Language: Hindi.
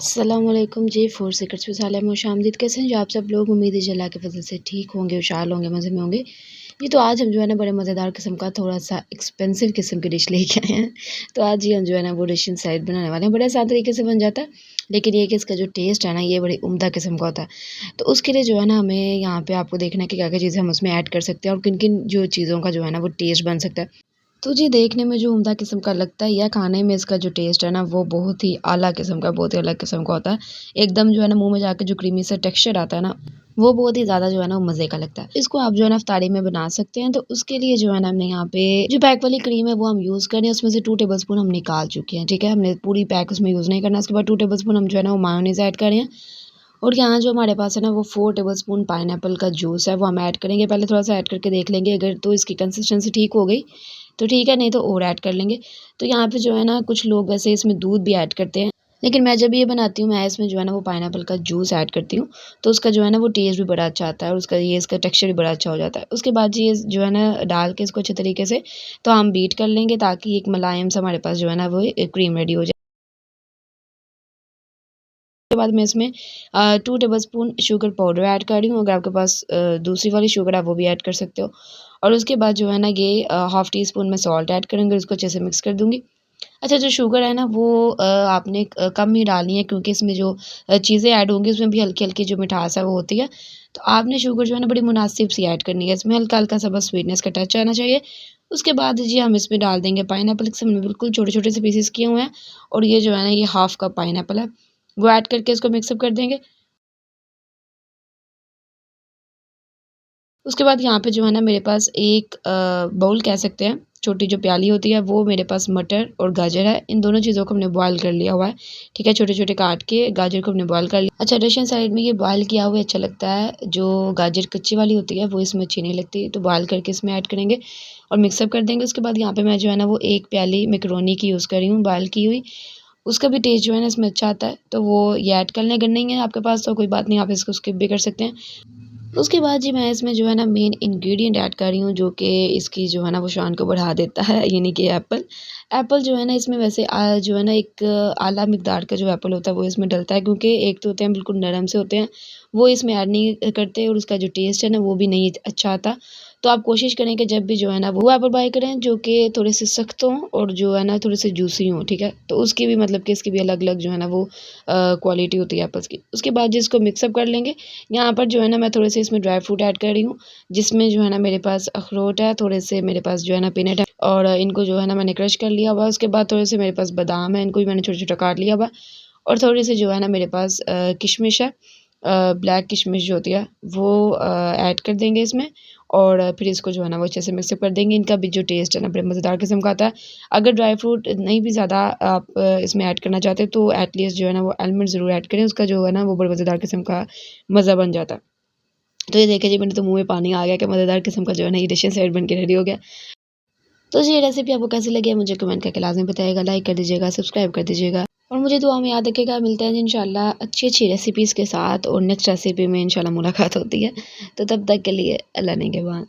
अस्सलामुअलैकुम जी, फूड सीक्रेट्स में साले में खुशामदीद। कैसे हैं जी आप सब लोग? उम्मीद है जी अल्लाह के फज़ल से ठीक होंगे, खुशहाल होंगे, मज़े में होंगे। जी, तो आज हम जो है ना बड़े मज़ेदार किस्म का थोड़ा-सा एक्सपेंसिव किस्म की डिश लेके आए हैं। तो आज जी हम जो है ना वो डिश इनसाइड बनाने वाले हैं। बड़े आसान तरीके से बन जाता है, लेकिन ये है कि इसका जो टेस्ट है ना ये बड़ी उम्दा किस्म का होता है। तो उसके लिए जो है ना हमें यहाँ पे आपको देखना है कि क्या-क्या चीज़ें हम उसमें ऐड कर सकते हैं और किन-किन जो चीज़ों का जो है ना वो टेस्ट बन सकता है। तो जी देखने में जो उम्दा किस्म का लगता है या खाने में इसका जो टेस्ट है ना वो बहुत ही आला किस्म का, बहुत ही अलग किस्म का होता है। एकदम जो है ना मुँह में जाके जो क्रीमी सा टेक्सचर आता है ना, वो बहुत ही ज़्यादा जो है ना वो मज़े का लगता है। इसको आप जो है ना इफ्तारी में बना सकते हैं। तो उसके लिए जो है ना हमने यहाँ पे जो पैक वाली क्रीम है वो हम यूज़ कर रहे हैं। उसमें से 2 टेबलस्पून हम निकाल चुके हैं, ठीक है? हमने पूरी पैक उसमें यूज़ नहीं करना। उसके बाद 2 टेबलस्पून हम जो है ना वो मायोनीज़ ऐड कर रहे हैं। और यहाँ जो हमारे पास है ना वो 4 टेबलस्पून पाइनएप्पल का जूस है वो हम ऐड करेंगे। पहले थोड़ा-सा ऐड करके देख लेंगे, अगर तो इसकी कंसिस्टेंसी ठीक हो गई तो ठीक है, नहीं तो और ऐड कर लेंगे। तो यहाँ पे जो है ना कुछ लोग वैसे इसमें दूध भी ऐड करते हैं, लेकिन मैं जब ये बनाती हूँ मैं इसमें जो है ना वो पाइनएप्पल का जूस ऐड करती हूँ। तो उसका जो है ना वो टेस्ट भी बड़ा अच्छा आता है और इसका टेक्सचर भी बड़ा अच्छा हो जाता है। उसके बाद जी ये जो है ना डाल के इसको अच्छे तरीके से तो हम बीट कर लेंगे ताकि एक मुलायम सा हमारे पास जो है ना वो क्रीम रेडी हो जाए। उसके बाद मैं इसमें 2 टेबलस्पून शुगर पाउडर ऐड कर रही हूँ। अगर आपके पास दूसरी वाली शुगर है वो भी ऐड कर सकते हो। और उसके बाद जो है ना ये हाफ़ टी स्पून मैं सॉल्ट ऐड करूँगी और इसको अच्छे से मिक्स कर दूँगी। अच्छा, जो शुगर है ना वो आपने कम ही डालनी है क्योंकि इसमें जो चीज़ें ऐड होंगी उसमें भी हल्की-हल्की जो मिठास है वो होती है। तो आपने शुगर जो है ना बड़ी मुनासिब सी ऐड करनी है। इसमें हल्का-हल्का सा बस स्वीटनेस का टच आना चाहिए। उसके बाद जी हम इसमें डाल देंगे पाइनएप्पल। इसे हमने बिल्कुल छोटे-छोटे से पीसेस किए हुए हैं और ये जो है ना ये हाफ़ कप पाइनएप्पल है, वो ऐड करके इसको मिक्स अप कर देंगे। उसके बाद यहाँ पे जो है ना मेरे पास एक बाउल कह सकते हैं, छोटी जो प्याली होती है वो मेरे पास मटर और गाजर है। इन दोनों चीज़ों को हमने बॉयल कर लिया हुआ है, ठीक है? छोटे-छोटे काट के गाजर को हमने बॉयल कर लिया। अच्छा, रशियन साइड में ये बॉयल किया हुआ अच्छा लगता है, जो गाजर कच्ची वाली होती है वो इसमें अच्छी नहीं लगती, तो बॉयल करके इसमें ऐड करेंगे और मिक्स अप कर देंगे। उसके बाद यहाँ पे मैं जो है ना वो 1 प्याली मैकरोनी की यूज़ कर रही हूँ बॉयल की हुई। उसका भी टेस्ट जो है ना इसमें अच्छा आता है, तो वो ये ऐड कर लें। अगर नहीं है आपके पास तो कोई बात नहीं, आप इसको स्किप भी कर सकते हैं। उसके बाद जी मैं इसमें जो है ना मेन इंग्रेडिएंट ऐड कर रही हूँ जो कि इसकी जो है ना वो शान को बढ़ा देता है, यानी कि एप्पल। एप्पल जो है ना इसमें वैसे जो है ना एक आला मिकदार का जो एप्पल होता है वो इसमें डलता है, क्योंकि एक तो होते हैं बिल्कुल नरम से होते हैं, वो इसमें ऐड नहीं करते और उसका जो टेस्ट है ना वो भी नहीं अच्छा आता। तो आप कोशिश करें कि जब भी जो है ना वो एप्पल बाय करें जो कि थोड़े से सख्त हों और जो है ना थोड़े से जूसी हों, ठीक है? तो उसकी भी मतलब कि इसकी भी अलग-अलग जो है ना वो क्वालिटी होती है एप्पल्स की। उसके बाद जिसको मिक्स अप कर लेंगे। यहाँ पर जो है ना मैं थोड़े से इसमें ड्राई फ्रूट ऐड कर रही हूँ, जिसमें जो है ना मेरे पास अखरोट है, थोड़े से मेरे पास जो है ना पीनट है और इनको जो है ना मैंने क्रश कर लिया हुआ है। उसके बाद थोड़े से मेरे पास बादाम है, इनको भी मैंने छोटा-छोटा काट लिया हुआ है और थोड़ी सी जो है ना मेरे पास किशमिश है। ब्लैक किशमिश जो होती है वो ऐड कर देंगे इसमें और फिर इसको जो है ना वो अच्छे से मिक्स अप कर देंगे। इनका भी जो टेस्ट है ना बड़े मज़ेदार किस्म का आता है। अगर ड्राई फ्रूट नहीं भी ज़्यादा आप इसमें ऐड करना चाहते तो एटलीस्ट जो है ना वो आलमंड ज़रूर ऐड करें, उसका जो है ना वो बड़ा मज़ेदार किस्म का मज़ा बन जाता है। तो ये देखिए जी मेरे तो मुँह में पानी आ गया कि मज़ेदार किस्म का जो है ना ये डिश सेट बन के रेडी हो गया। तो जी ये रेसिपी आपको कैसी लगी है मुझे कमेंट करके लाज़मी बताइएगा, लाइक कर दीजिएगा, सब्सक्राइब कर दीजिएगा और मुझे दुआ में याद रखिएगा। मिलते हैं जी इंशाल्लाह अच्छी-अच्छी रेसिपीज़ के साथ और नेक्स्ट रेसिपी में इंशाल्लाह मुलाकात होती है। तो तब तक के लिए अल्लाह ने के बाद।